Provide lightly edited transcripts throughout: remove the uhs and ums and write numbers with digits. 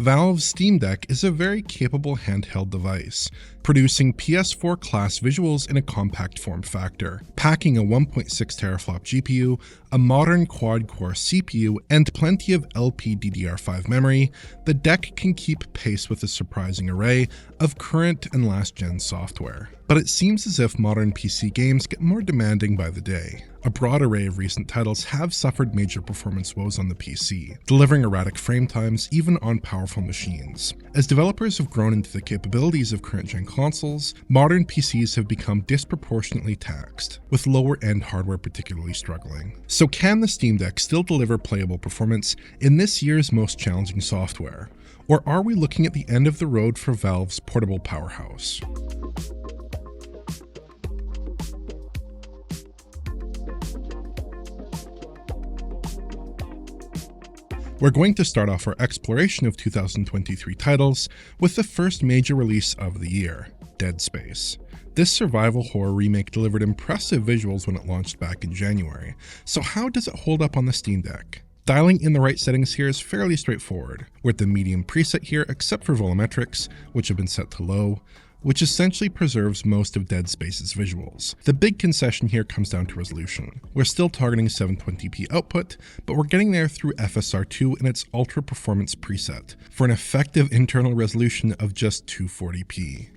Valve's Steam Deck is a very capable handheld device, producing PS4 class visuals in a compact form factor. Packing a 1.6 teraflop GPU, a modern quad-core CPU, and plenty of LPDDR5 memory, the deck can keep pace with a surprising array of current and last-gen software. But it seems as if modern PC games get more demanding by the day. A broad array of recent titles have suffered major performance woes on the PC, delivering erratic frame times even on powerful machines. As developers have grown into the capabilities of current-gen consoles, modern PCs have become disproportionately taxed, with lower-end hardware particularly struggling. So can the Steam Deck still deliver playable performance in this year's most challenging software? Or are we looking at the end of the road for Valve's portable powerhouse? We're going to start off our exploration of 2023 titles with the first major release of the year, Dead Space. This survival horror remake delivered impressive visuals when it launched back in January, so how does it hold up on the Steam Deck? Dialing in the right settings here is fairly straightforward. We're at the medium preset here except for volumetrics, which have been set to low, which essentially preserves most of Dead Space's visuals. The big concession here comes down to resolution. We're still targeting 720p output, but we're getting there through FSR2 in its ultra performance preset, for an effective internal resolution of just 240p.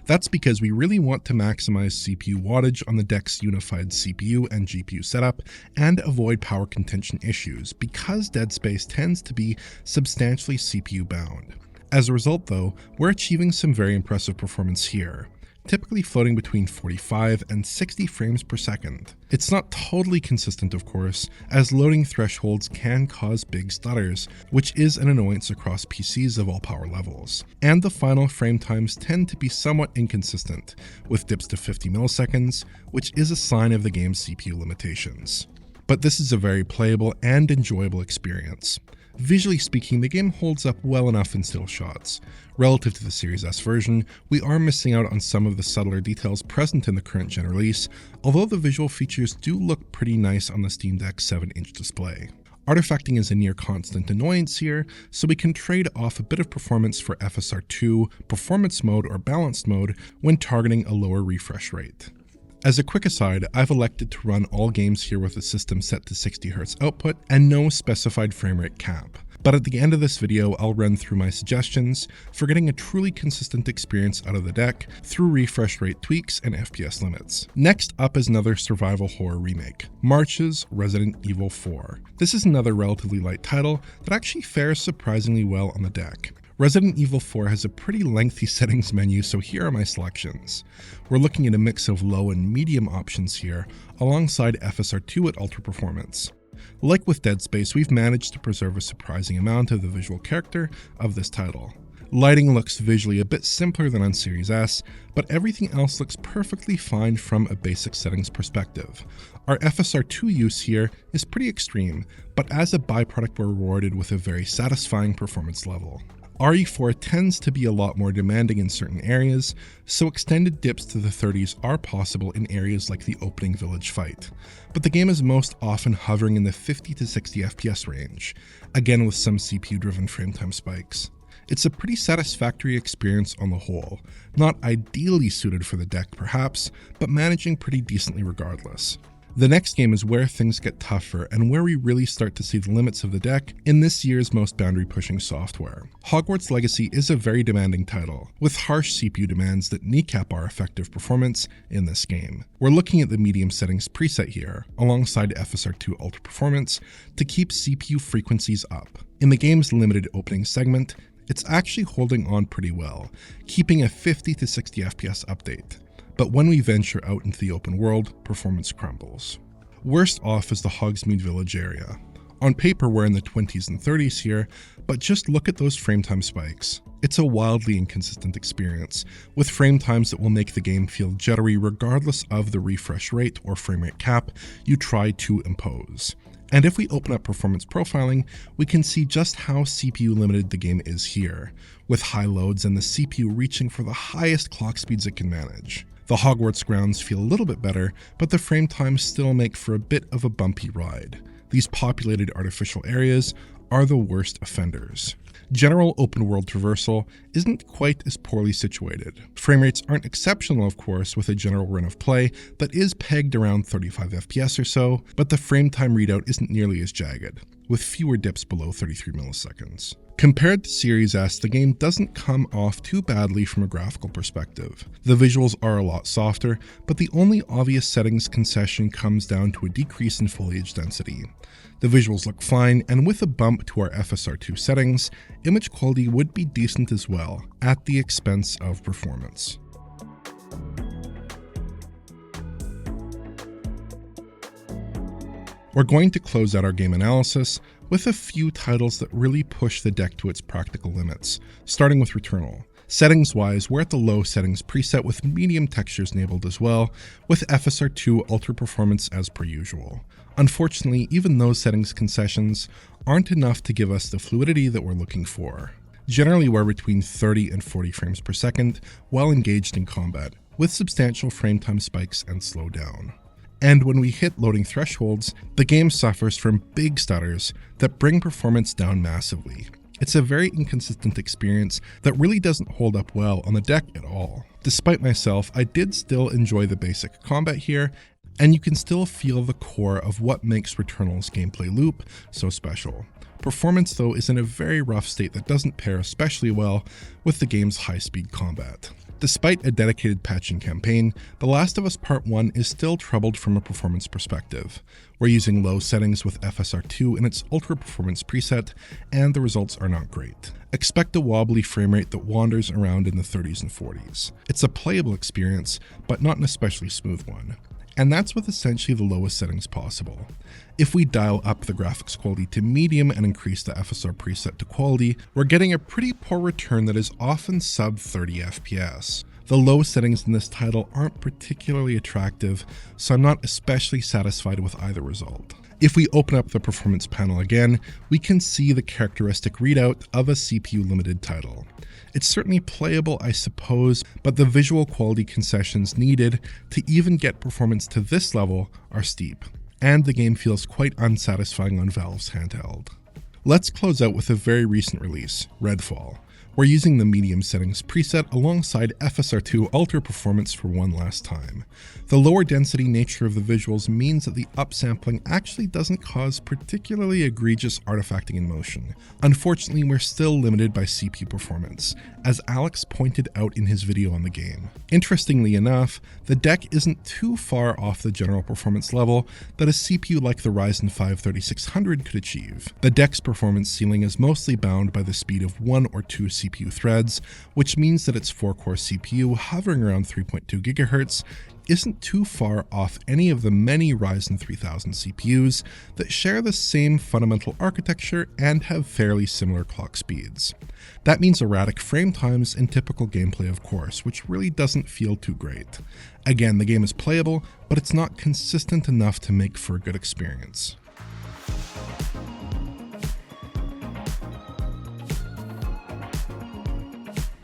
That's because we really want to maximize CPU wattage on the deck's unified CPU and GPU setup and avoid power contention issues, because Dead Space tends to be substantially CPU bound. As a result though, we're achieving some very impressive performance here, typically floating between 45 and 60 frames per second. It's not totally consistent of course, as loading thresholds can cause big stutters, which is an annoyance across PCs of all power levels. And the final frame times tend to be somewhat inconsistent, with dips to 50 milliseconds, which is a sign of the game's CPU limitations. But this is a very playable and enjoyable experience. Visually speaking, the game holds up well enough in still shots. Relative to the Series S version, we are missing out on some of the subtler details present in the current gen release, although the visual features do look pretty nice on the Steam Deck's 7-inch display. Artifacting is a near constant annoyance here, so we can trade off a bit of performance for FSR2, performance mode, or balanced mode when targeting a lower refresh rate. As a quick aside, I've elected to run all games here with a system set to 60Hz output and no specified frame rate cap. But at the end of this video, I'll run through my suggestions for getting a truly consistent experience out of the deck through refresh rate tweaks and FPS limits. Next up is another survival horror remake, March's Resident Evil 4. This is another relatively light title that actually fares surprisingly well on the deck. Resident Evil 4 has a pretty lengthy settings menu, so here are my selections. We're looking at a mix of low and medium options here, alongside FSR2 at ultra performance. Like with Dead Space, we've managed to preserve a surprising amount of the visual character of this title. Lighting looks visually a bit simpler than on Series S, but everything else looks perfectly fine from a basic settings perspective. Our FSR2 use here is pretty extreme, but as a byproduct we're rewarded with a very satisfying performance level. RE4 tends to be a lot more demanding in certain areas, so extended dips to the 30s are possible in areas like the opening village fight. But the game is most often hovering in the 50 to 60 FPS range, again with some CPU-driven frame time spikes. It's a pretty satisfactory experience on the whole, not ideally suited for the deck perhaps, but managing pretty decently regardless. The next game is where things get tougher and where we really start to see the limits of the deck in this year's most boundary-pushing software. Hogwarts Legacy is a very demanding title, with harsh CPU demands that kneecap our effective performance in this game. We're looking at the medium settings preset here, alongside FSR2 Ultra Performance, to keep CPU frequencies up. In the game's limited opening segment, it's actually holding on pretty well, keeping a 50 to 60 FPS update. But when we venture out into the open world, performance crumbles. Worst off is the Hogsmeade Village area. On paper we're in the 20s and 30s here, but just look at those frame time spikes. It's a wildly inconsistent experience, with frame times that will make the game feel jittery regardless of the refresh rate or frame rate cap you try to impose. And if we open up performance profiling, we can see just how CPU limited the game is here, with high loads and the CPU reaching for the highest clock speeds it can manage. The Hogwarts grounds feel a little bit better, but the frame times still make for a bit of a bumpy ride. These populated artificial areas are the worst offenders. General open-world traversal isn't quite as poorly situated. Frame rates aren't exceptional, of course, with a general run of play that is pegged around 35 FPS or so, but the frame time readout isn't nearly as jagged, with fewer dips below 33 milliseconds. Compared to Series S, the game doesn't come off too badly from a graphical perspective. The visuals are a lot softer, but the only obvious settings concession comes down to a decrease in foliage density. The visuals look fine, and with a bump to our FSR2 settings, image quality would be decent as well, at the expense of performance. We're going to close out our game analysis with a few titles that really push the deck to its practical limits, starting with Returnal. Settings-wise, we're at the low settings preset with medium textures enabled as well, with FSR2 Ultra Performance as per usual. Unfortunately, even those settings concessions aren't enough to give us the fluidity that we're looking for. Generally, we're between 30 and 40 frames per second while engaged in combat, with substantial frame time spikes and slowdown. And when we hit loading thresholds, the game suffers from big stutters that bring performance down massively. It's a very inconsistent experience that really doesn't hold up well on the deck at all. Despite myself, I did still enjoy the basic combat here, and you can still feel the core of what makes Returnal's gameplay loop so special. Performance, though, is in a very rough state that doesn't pair especially well with the game's high-speed combat. Despite a dedicated patching campaign, The Last of Us Part 1 is still troubled from a performance perspective. We're using low settings with FSR2 in its ultra performance preset, and the results are not great. Expect a wobbly frame rate that wanders around in the 30s and 40s. It's a playable experience, but not an especially smooth one. And that's with essentially the lowest settings possible. If we dial up the graphics quality to medium and increase the FSR preset to quality, we're getting a pretty poor return that is often sub 30 FPS. The low settings in this title aren't particularly attractive, so I'm not especially satisfied with either result. If we open up the performance panel again, we can see the characteristic readout of a CPU-limited title. It's certainly playable, I suppose, but the visual quality concessions needed to even get performance to this level are steep, and the game feels quite unsatisfying on Valve's handheld. Let's close out with a very recent release, Redfall. We're using the medium settings preset alongside FSR2 Ultra Performance for one last time. The lower density nature of the visuals means that the upsampling actually doesn't cause particularly egregious artifacting in motion. Unfortunately, we're still limited by CPU performance, as Alex pointed out in his video on the game. Interestingly enough, the deck isn't too far off the general performance level that a CPU like the Ryzen 5 3600 could achieve. The deck's performance ceiling is mostly bound by the speed of 1 or 2 CPU threads, which means that its 4-core CPU, hovering around 3.2 GHz, isn't too far off any of the many Ryzen 3000 CPUs that share the same fundamental architecture and have fairly similar clock speeds. That means erratic frame times and typical gameplay, of course, which really doesn't feel too great. Again, the game is playable, but it's not consistent enough to make for a good experience.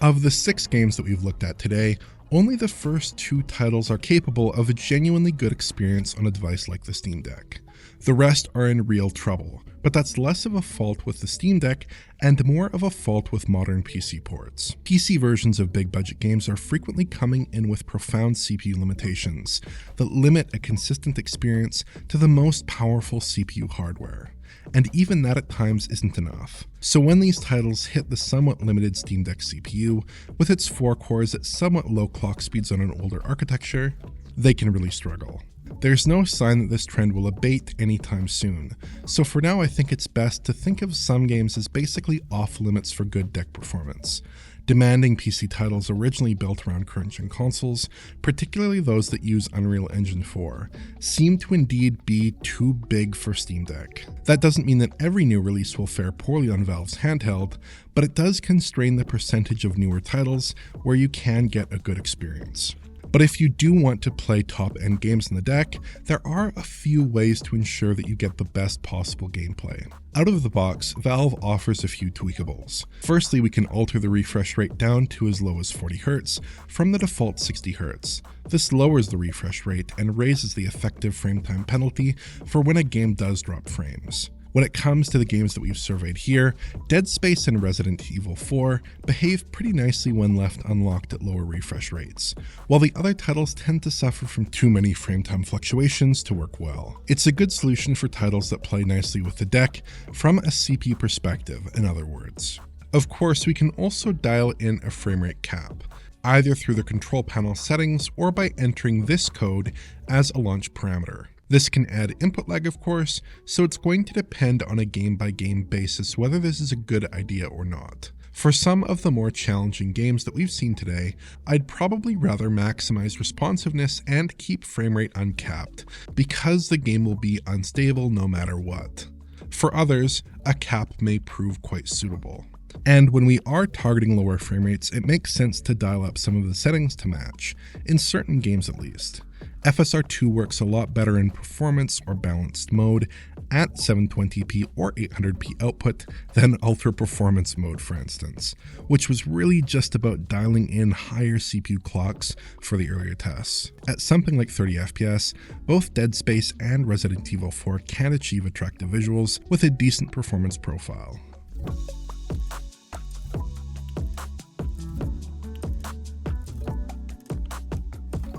Of the 6 games that we've looked at today, only the first 2 titles are capable of a genuinely good experience on a device like the Steam Deck. The rest are in real trouble, but that's less of a fault with the Steam Deck and more of a fault with modern PC ports. PC versions of big budget games are frequently coming in with profound CPU limitations that limit a consistent experience to the most powerful CPU hardware. And even that at times isn't enough. So when these titles hit the somewhat limited Steam Deck CPU, with its 4 cores at somewhat low clock speeds on an older architecture, they can really struggle. There's no sign that this trend will abate anytime soon, so for now I think it's best to think of some games as basically off limits for good deck performance. Demanding PC titles originally built around current-gen consoles, particularly those that use Unreal Engine 4, seem to indeed be too big for Steam Deck. That doesn't mean that every new release will fare poorly on Valve's handheld, but it does constrain the percentage of newer titles where you can get a good experience. But if you do want to play top-end games in the deck, there are a few ways to ensure that you get the best possible gameplay. Out of the box, Valve offers a few tweakables. Firstly, we can alter the refresh rate down to as low as 40 Hz from the default 60 Hz. This lowers the refresh rate and raises the effective frame time penalty for when a game does drop frames. When it comes to the games that we've surveyed here, Dead Space and Resident Evil 4 behave pretty nicely when left unlocked at lower refresh rates, while the other titles tend to suffer from too many frame time fluctuations to work well. It's a good solution for titles that play nicely with the deck, from a CPU perspective, in other words. Of course, we can also dial in a frame rate cap, either through the control panel settings or by entering this code as a launch parameter. This can add input lag, of course, so it's going to depend on a game-by-game basis whether this is a good idea or not. For some of the more challenging games that we've seen today, I'd probably rather maximize responsiveness and keep frame rate uncapped, because the game will be unstable no matter what. For others, a cap may prove quite suitable. And when we are targeting lower frame rates, it makes sense to dial up some of the settings to match, in certain games at least. FSR2 works a lot better in performance or balanced mode at 720p or 800p output than ultra performance mode, for instance, which was really just about dialing in higher CPU clocks for the earlier tests. At something like 30 FPS, both Dead Space and Resident Evil 4 can achieve attractive visuals with a decent performance profile.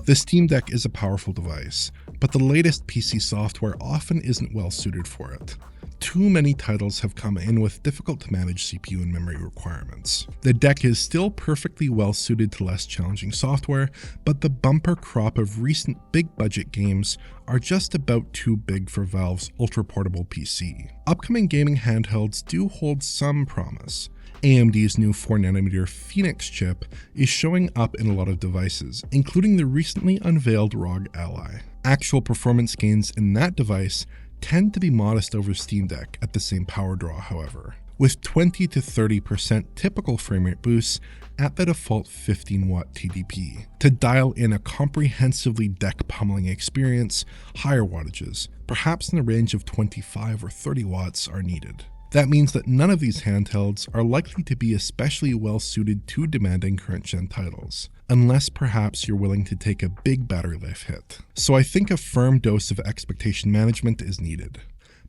The Steam Deck is a powerful device, but the latest PC software often isn't well suited for it. Too many titles have come in with difficult to manage CPU and memory requirements. The deck is still perfectly well suited to less challenging software, but the bumper crop of recent big budget games are just about too big for Valve's ultra-portable PC. Upcoming gaming handhelds do hold some promise. AMD's new 4nm Phoenix chip is showing up in a lot of devices, including the recently unveiled ROG Ally. Actual performance gains in that device tend to be modest over Steam Deck at the same power draw, however, with 20 to 30% typical frame rate boosts at the default 15-watt TDP. To dial in a comprehensively deck pummeling experience, higher wattages, perhaps in the range of 25 or 30 watts, are needed. That means that none of these handhelds are likely to be especially well suited to demanding current-gen titles, unless perhaps you're willing to take a big battery life hit. So I think a firm dose of expectation management is needed.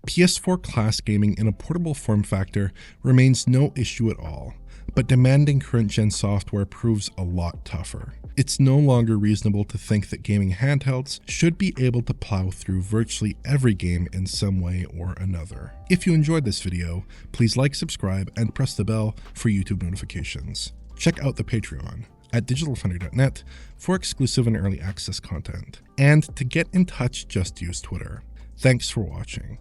PS4 class gaming in a portable form factor remains no issue at all, but demanding current-gen software proves a lot tougher. It's no longer reasonable to think that gaming handhelds should be able to plow through virtually every game in some way or another. If you enjoyed this video, please like, subscribe, and press the bell for YouTube notifications. Check out the Patreon at digitalfoundry.net for exclusive and early access content. And to get in touch, just use Twitter. Thanks for watching.